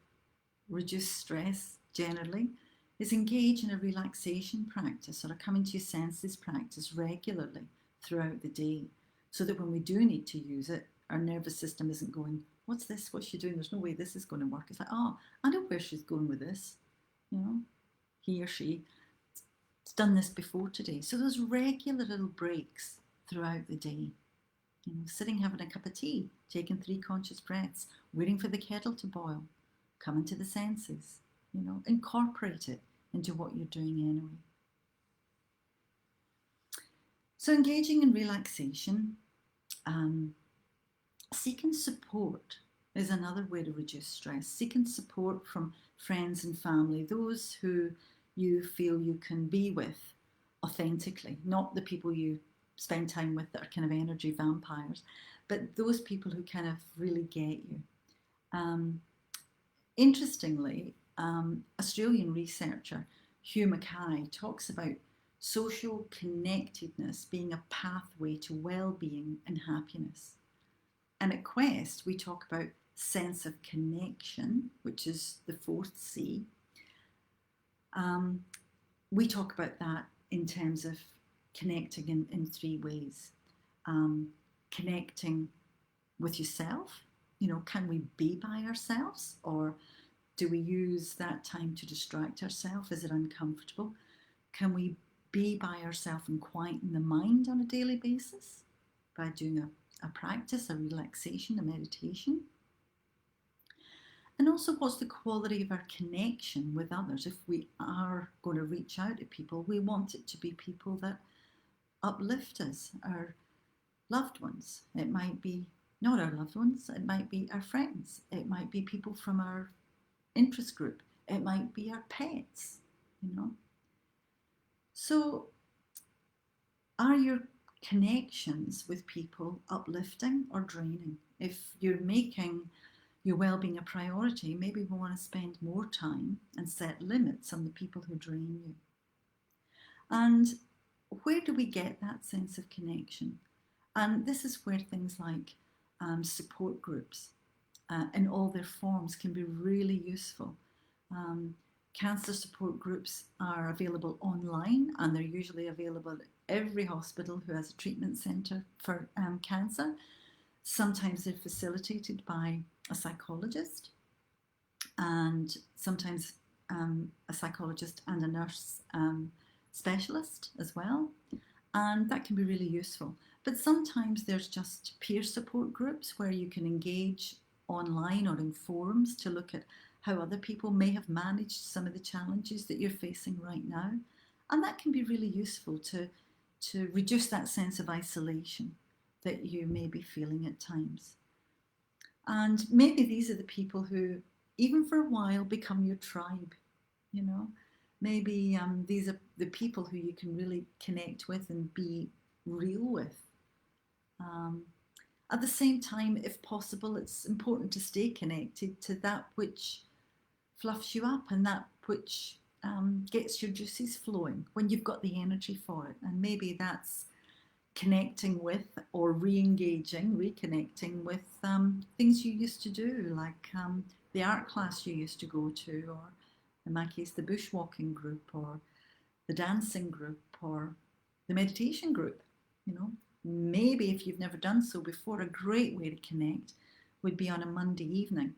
reduce stress generally is engage in a relaxation practice or a coming to your senses practice regularly throughout the day, so that when we do need to use it, our nervous system isn't going, what's this? What's she doing? There's no way this is going to work. It's like, oh, I know where she's going with this. You know, he or she has done this before today. So those regular little breaks throughout the day. You know, sitting having a cup of tea, taking 3 conscious breaths, waiting for the kettle to boil, coming to the senses, you know, incorporate it into what you're doing anyway. So engaging in relaxation, seeking support is another way to reduce stress. Seeking support from friends and family, those who you feel you can be with authentically, not the people you spend time with that are kind of energy vampires, but those people who kind of really get you. Interestingly, Australian researcher Hugh Mackay talks about social connectedness being a pathway to well-being and happiness. And at Quest, we talk about sense of connection, which is the 4th C. We talk about that in terms of connecting in 3 ways. Connecting with yourself. You know, can we be by ourselves, or do we use that time to distract ourselves? Is it uncomfortable? Can we be by ourselves and quieten the mind on a daily basis by doing a practice, a relaxation, a meditation? And also, what's the quality of our connection with others? If we are going to reach out to people, we want it to be people that uplift us, our loved ones. It might be not our loved ones, it might be our friends, it might be people from our interest group, it might be our pets, you know. So, are your connections with people uplifting or draining? If you're making your well-being a priority, maybe we want to spend more time and set limits on the people who drain you. And where do we get that sense of connection? And this is where things like support groups in all their forms can be really useful. Um, Cancer support groups are available online, and they're usually available at every hospital who has a treatment centre for cancer. Sometimes they're facilitated by a psychologist, and sometimes a psychologist and a nurse specialist as well. And that can be really useful. But sometimes there's just peer support groups where you can engage online or in forums to look at how other people may have managed some of the challenges that you're facing right now. And that can be really useful to reduce that sense of isolation that you may be feeling at times. And maybe these are the people who, even for a while, become your tribe, you know. Maybe these are the people who you can really connect with and be real with. Um, at the same time, if possible, it's important to stay connected to that which fluffs you up and that which gets your juices flowing when you've got the energy for it. And maybe that's connecting with or re-engaging, reconnecting with things you used to do, like the art class you used to go to, or in my case, the bushwalking group, or the dancing group, or the meditation group. You know, maybe if you've never done so before, a great way to connect would be on a Monday evening.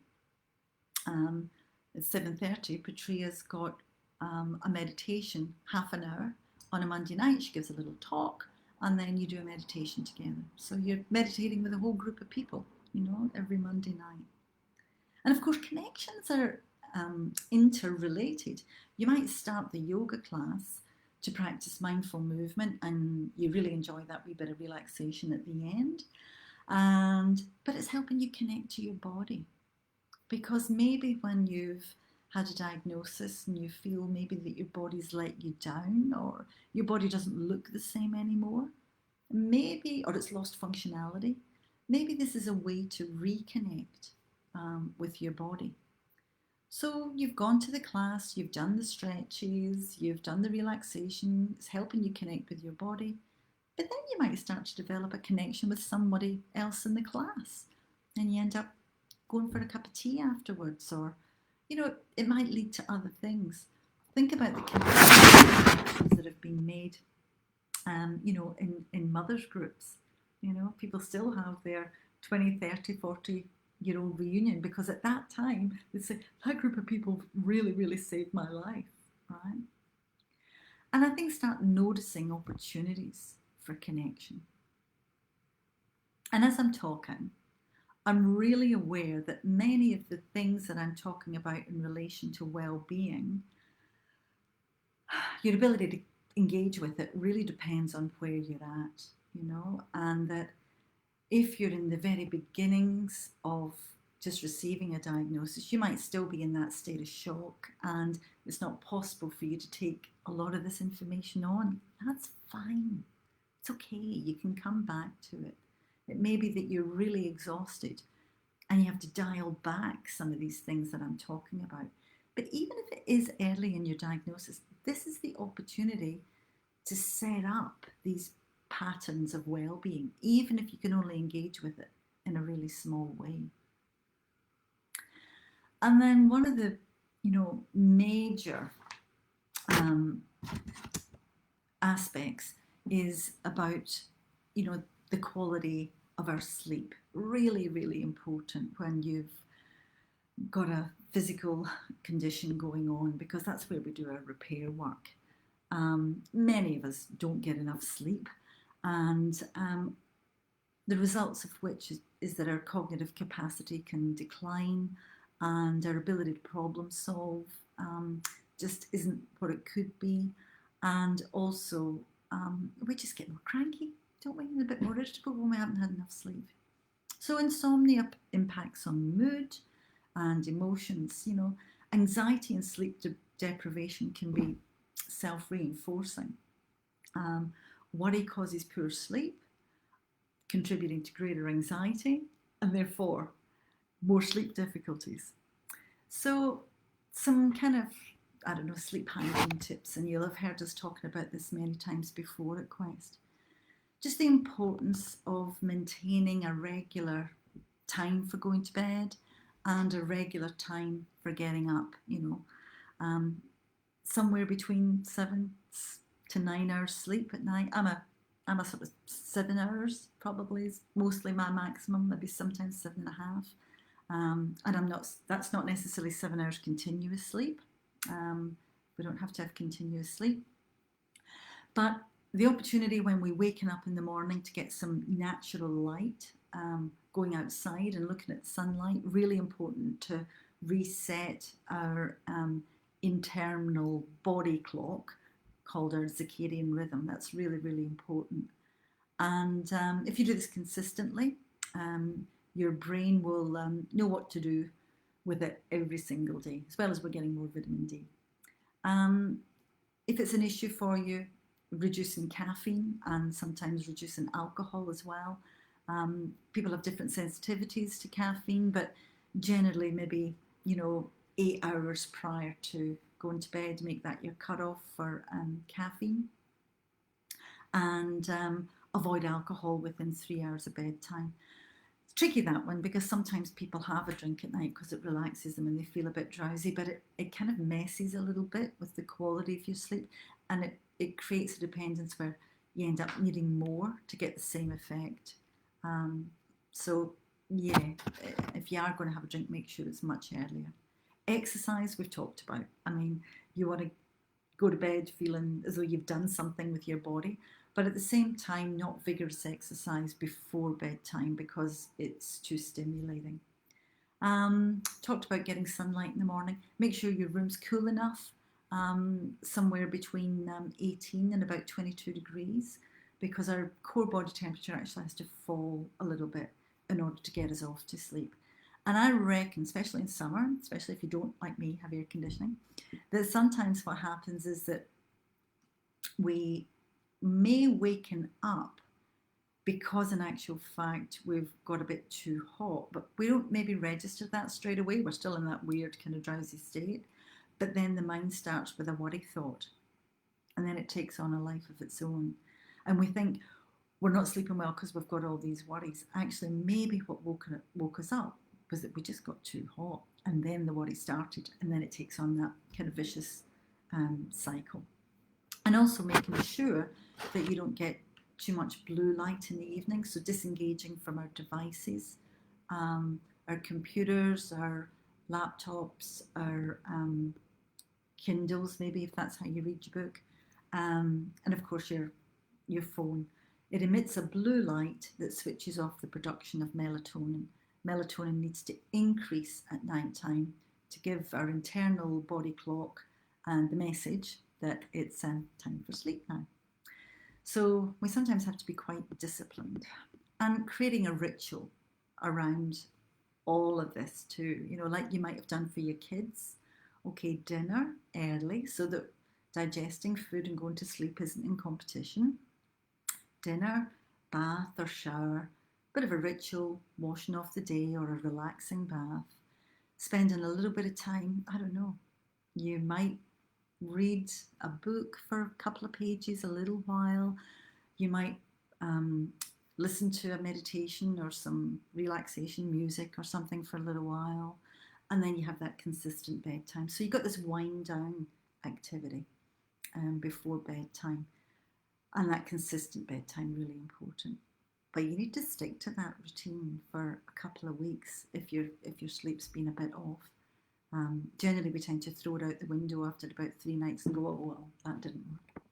At 7:30, Patria's got a meditation, half an hour on a Monday night. She gives a little talk, and then you do a meditation together. So you're meditating with a whole group of people, you know, every Monday night. And of course, connections are interrelated. You might start the yoga class to practice mindful movement, and you really enjoy that wee bit of relaxation at the end. But it's helping you connect to your body, because maybe when you've had a diagnosis and you feel maybe that your body's let you down, or your body doesn't look the same anymore, maybe, or it's lost functionality, maybe this is a way to reconnect with your body. So you've gone to the class, you've done the stretches, you've done the relaxation, it's helping you connect with your body. But then you might start to develop a connection with somebody else in the class, and you end up going for a cup of tea afterwards, or, you know, it might lead to other things. Think about the connections that have been made, you know, in mothers groups. You know, people still have their 20, 30, 40-year-old reunion, because at that time they say, that group of people really, really saved my life, right? And I think start noticing opportunities for connection. And as I'm talking, I'm really aware that many of the things that I'm talking about in relation to well-being, your ability to engage with it really depends on where you're at, you know, and that if you're in the very beginnings of just receiving a diagnosis, you might still be in that state of shock, and it's not possible for you to take a lot of this information on. That's fine. It's okay. You can come back to it. It may be that you're really exhausted and you have to dial back some of these things that I'm talking about. But even if it is early in your diagnosis, this is the opportunity to set up these patterns of well-being, even if you can only engage with it in a really small way. And then one of the, you know, major aspects is about, you know, the quality of our sleep. Really, really important when you've got a physical condition going on, because that's where we do our repair work. Many of us don't get enough sleep, and the results of which is that our cognitive capacity can decline, and our ability to problem solve just isn't what it could be. And also, we just get more cranky, don't we? And a bit more irritable when we haven't had enough sleep. So, insomnia impacts on mood and emotions. Anxiety and sleep deprivation can be self reinforcing. Um, Worry causes poor sleep, contributing to greater anxiety and therefore more sleep difficulties. So, some kind of, I don't know, sleep hygiene tips, and you'll have heard us talking about this many times before at Quest. Just the importance of maintaining a regular time for going to bed and a regular time for getting up, um, somewhere between 7 to 9 hours sleep at night. I'm a sort of 7 hours probably is mostly my maximum, maybe sometimes 7.5. And that's not necessarily 7 hours continuous sleep. We don't have to have continuous sleep. But the opportunity when we're waking up in the morning to get some natural light, going outside and looking at sunlight, really important to reset our internal body clock called our circadian rhythm. That's really, really important. And if you do this consistently, your brain will know what to do with it every single day, as well as we're getting more vitamin D. If it's an issue for you, reducing caffeine and sometimes reducing alcohol as well. People have different sensitivities to caffeine, but generally maybe 8 hours prior to going to bed, make that your cutoff for caffeine, and avoid alcohol within 3 hours of bedtime. It's tricky, that one, because sometimes people have a drink at night because it relaxes them and they feel a bit drowsy, but it kind of messes a little bit with the quality of your sleep, and it creates a dependence where you end up needing more to get the same effect. So yeah, if you are going to have a drink, make sure it's much earlier. Exercise, we've talked about. I mean, you want to go to bed feeling as though you've done something with your body, but at the same time, not vigorous exercise before bedtime because it's too stimulating. Talked about getting sunlight in the morning. Make sure your room's cool enough, somewhere between 18 and about 22 degrees, because our core body temperature actually has to fall a little bit in order to get us off to sleep. And I reckon, especially in summer, especially if you don't, like me, have air conditioning, that sometimes what happens is that we may waken up because in actual fact we've got a bit too hot, but we don't maybe register that straight away. We're still in that weird kind of drowsy state. But then the mind starts with a worry thought, and then it takes on a life of its own. And we think we're not sleeping well because we've got all these worries. Actually, maybe what woke us up was that we just got too hot, and then the worry started, and then it takes on that kind of vicious cycle. And also making sure that you don't get too much blue light in the evening, so disengaging from our devices, our computers, our laptops, our Kindles, maybe if that's how you read your book, and of course your phone. It emits a blue light that switches off the production of melatonin. Melatonin needs to increase at night time to give our internal body clock and the message that it's time for sleep now. So we sometimes have to be quite disciplined, and creating a ritual around all of this too, like you might have done for your kids. Okay, dinner early so that digesting food and going to sleep isn't in competition. Dinner, bath or shower, bit of a ritual, washing off the day or a relaxing bath. Spending a little bit of time, I don't know, you might read a book for a couple of pages a little while. You might listen to a meditation or some relaxation music or something for a little while. And then you have that consistent bedtime. So you've got this wind down activity before bedtime. And that consistent bedtime, really important. But you need to stick to that routine for a couple of weeks if your sleep's been a bit off. Generally, we tend to throw it out the window after about 3 nights and go, oh, well, that didn't work.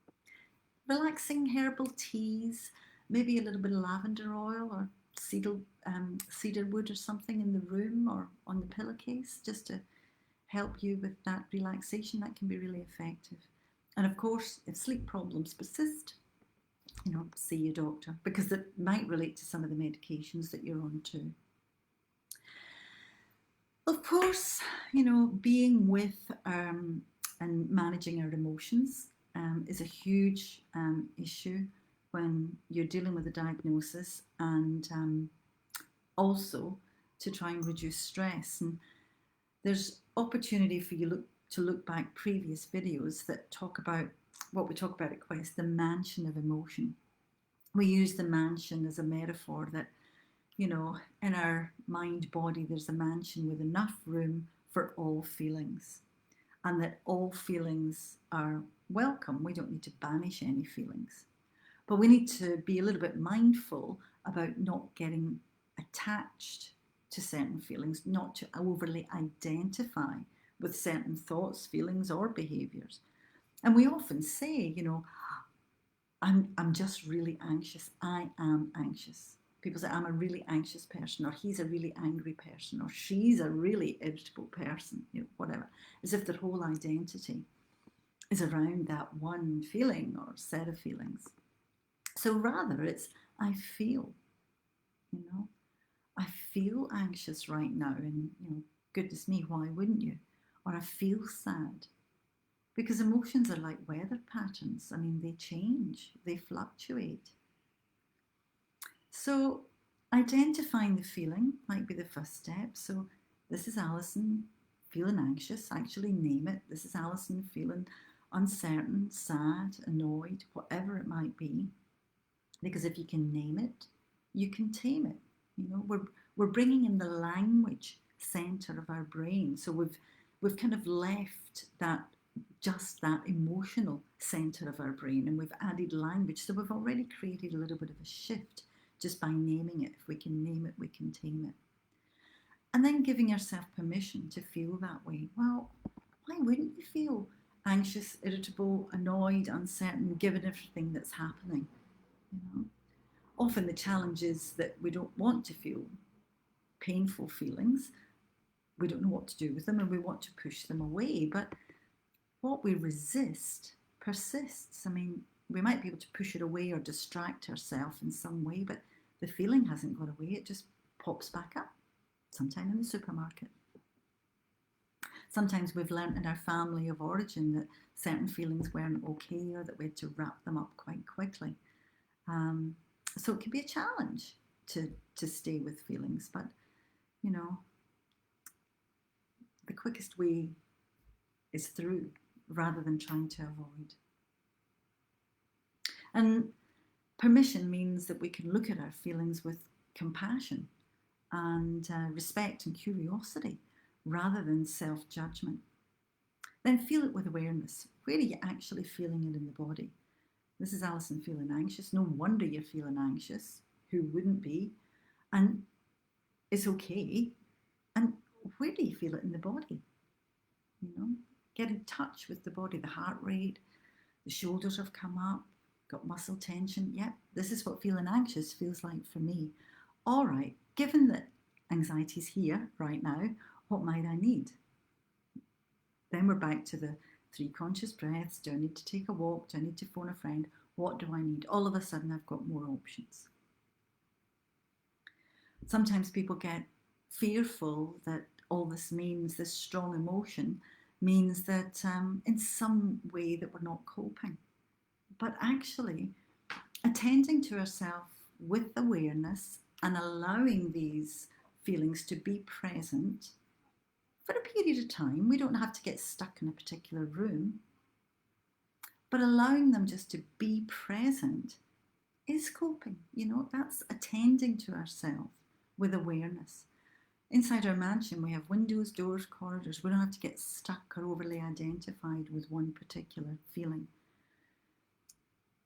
Relaxing herbal teas, maybe a little bit of lavender oil or cedar wood or something in the room or on the pillowcase, just to help you with that relaxation. That can be really effective. And of course, if sleep problems persist, see your doctor, because it might relate to some of the medications that you're on too. Of course, being with and managing our emotions is a huge issue when you're dealing with a diagnosis, and also to try and reduce stress. And there's opportunity for you to look back previous videos that talk about what we talk about at Quest, the mansion of emotion. We use the mansion as a metaphor that, in our mind body, there's a mansion with enough room for all feelings, and that all feelings are welcome. We don't need to banish any feelings, but we need to be a little bit mindful about not getting attached to certain feelings, not to overly identify with certain thoughts, feelings, or behaviors. And we often say, I'm just really anxious. I am anxious. People say, I'm a really anxious person, or he's a really angry person, or she's a really irritable person, whatever, as if their whole identity is around that one feeling or set of feelings. So rather, it's, I feel, I feel anxious right now, and, goodness me, why wouldn't you? Or I feel sad. Because emotions are like weather patterns. I mean, they change, they fluctuate. So identifying the feeling might be the first step. So this is Allison feeling anxious. Actually name it. This is Allison feeling uncertain, sad, annoyed, whatever it might be. Because if you can name it, you can tame it. We're bringing in the language center of our brain. So we've kind of left just that emotional center of our brain, and we've added language. So we've already created a little bit of a shift just by naming it. If we can name it, we can tame it. And then giving yourself permission to feel that way. Well, why wouldn't you feel anxious, irritable, annoyed, uncertain, given everything that's happening? Often the challenge is that we don't want to feel painful feelings. We don't know what to do with them, and we want to push them away. But what we resist persists. I mean, we might be able to push it away or distract ourselves in some way, but the feeling hasn't gone away. It just pops back up, sometime in the supermarket. Sometimes we've learnt in our family of origin that certain feelings weren't okay, or that we had to wrap them up quite quickly. So it can be a challenge to stay with feelings, but the quickest way is through, rather than trying to avoid. And permission means that we can look at our feelings with compassion and respect and curiosity, rather than self-judgment. Then feel it with awareness. Where are you actually feeling it in the body? This is Allison feeling anxious. No wonder you're feeling anxious. Who wouldn't be? And it's okay. And where do you feel it in the body? Get in touch with the body, the heart rate, the shoulders have come up, got muscle tension. Yep, this is what feeling anxious feels like for me. All right, given that anxiety's here right now, what might I need? Then we're back to the 3 conscious breaths. Do I need to take a walk? Do I need to phone a friend? What do I need? All of a sudden, I've got more options. Sometimes people get fearful that all this means, this strong emotion, means that in some way that we're not coping. But actually, attending to ourselves with awareness and allowing these feelings to be present for a period of time. We don't have to get stuck in a particular room, but allowing them just to be present is coping. That's attending to ourselves with awareness. Inside our mansion, we have windows, doors, corridors. We don't have to get stuck or overly identified with one particular feeling.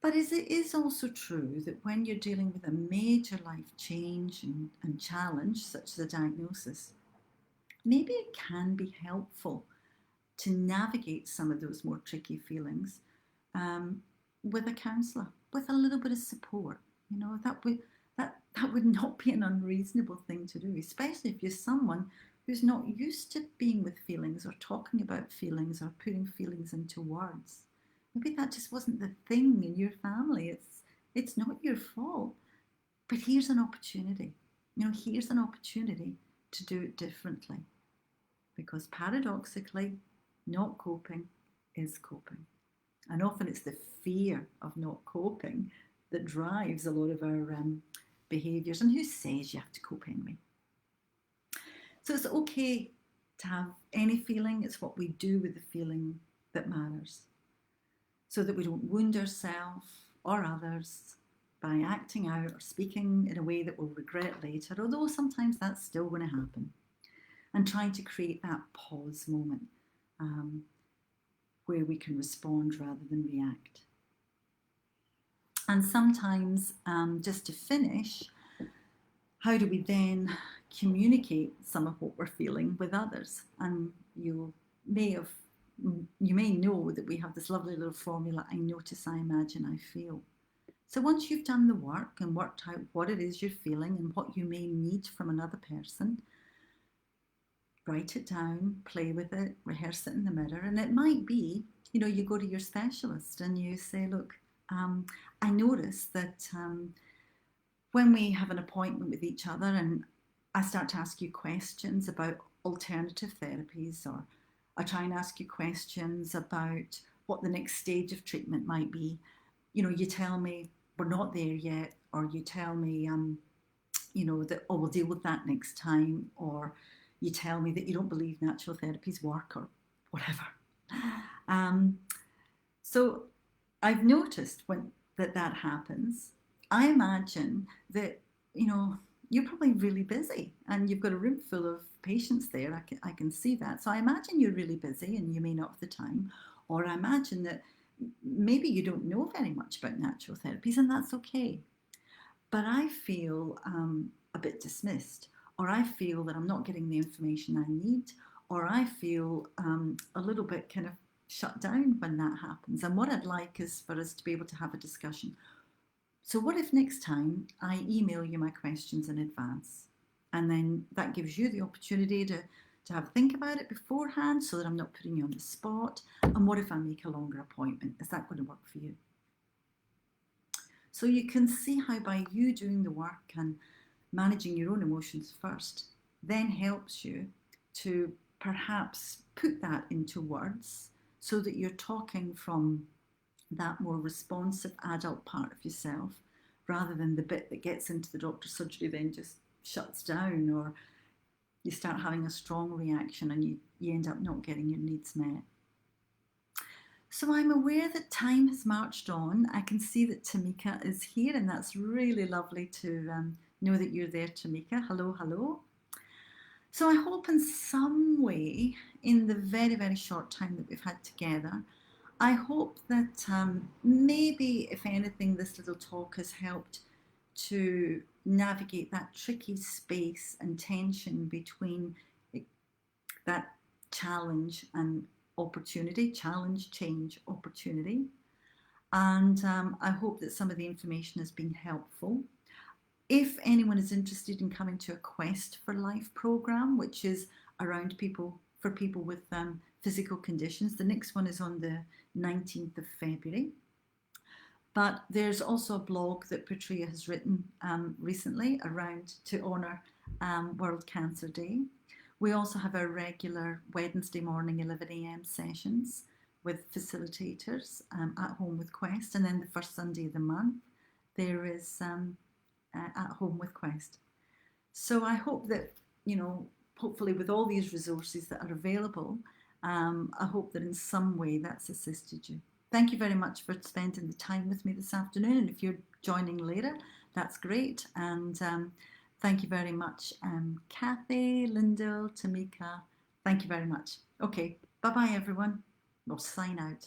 But it is also true that when you're dealing with a major life change and challenge, such as a diagnosis, maybe it can be helpful to navigate some of those more tricky feelings with a counsellor, with a little bit of support. That that would not be an unreasonable thing to do, especially if you're someone who's not used to being with feelings or talking about feelings or putting feelings into words. Maybe that just wasn't the thing in your family. It's not your fault. But here's an opportunity. Here's an opportunity to do it differently. Because paradoxically, not coping is coping. And often it's the fear of not coping that drives a lot of our behaviours. And who says you have to cope anyway? So it's okay to have any feeling. It's what we do with the feeling that matters. So that we don't wound ourselves or others by acting out or speaking in a way that we'll regret later, although sometimes that's still going to happen. And trying to create that pause moment where we can respond rather than react. And sometimes, just to finish, how do we then communicate some of what we're feeling with others? And you may know that we have this lovely little formula: I notice, I imagine, I feel. So once you've done the work and worked out what it is you're feeling and what you may need from another person, write it down, play with it, rehearse it in the mirror. And it might be, you go to your specialist and you say, look, I notice that when we have an appointment with each other and I start to ask you questions about alternative therapies, or I try and ask you questions about what the next stage of treatment might be, you tell me we're not there yet, or you tell me, that, we'll deal with that next time, or you tell me that you don't believe natural therapies work, or whatever. So I've noticed when that happens, I imagine that, you're probably really busy and you've got a room full of patients there. I can see that. So I imagine you're really busy and you may not have the time. Or I imagine that maybe you don't know very much about natural therapies, and that's okay. But I feel a bit dismissed, or I feel that I'm not getting the information I need, or I feel a little bit kind of shut down when that happens. And what I'd like is for us to be able to have a discussion. So what if next time I email you my questions in advance? And then that gives you the opportunity to have a think about it beforehand, so that I'm not putting you on the spot. And what if I make a longer appointment? Is that going to work for you? So you can see how by you doing the work and managing your own emotions first then helps you to perhaps put that into words, so that you're talking from that more responsive adult part of yourself, rather than the bit that gets into the doctor's surgery then just shuts down, or you start having a strong reaction and you end up not getting your needs met. So I'm aware that time has marched on. I can see that Tamika is here, and that's really lovely to know that you're there, Tamika. Hello, hello. So I hope in some way, in the very, very short time that we've had together, I hope that maybe, if anything, this little talk has helped to navigate that tricky space and tension between that challenge and opportunity, challenge, change, opportunity. And I hope that some of the information has been helpful. If anyone is interested in coming to a Quest for Life program, which is around people with physical conditions, the next one is on the 19th of February. But there's also a blog that Patria has written recently around to honour World Cancer Day. We also have our regular Wednesday morning 11 a.m. sessions with facilitators at home with Quest. And then the first Sunday of the month, there is at home with Quest. So I hope that, hopefully with all these resources that are available, I hope that in some way that's assisted you. Thank you very much for spending the time with me this afternoon. And if you're joining later, that's great. And thank you very much, Kathy, Lyndall, Tamika. Thank you very much. Okay, bye-bye, everyone. We'll sign out.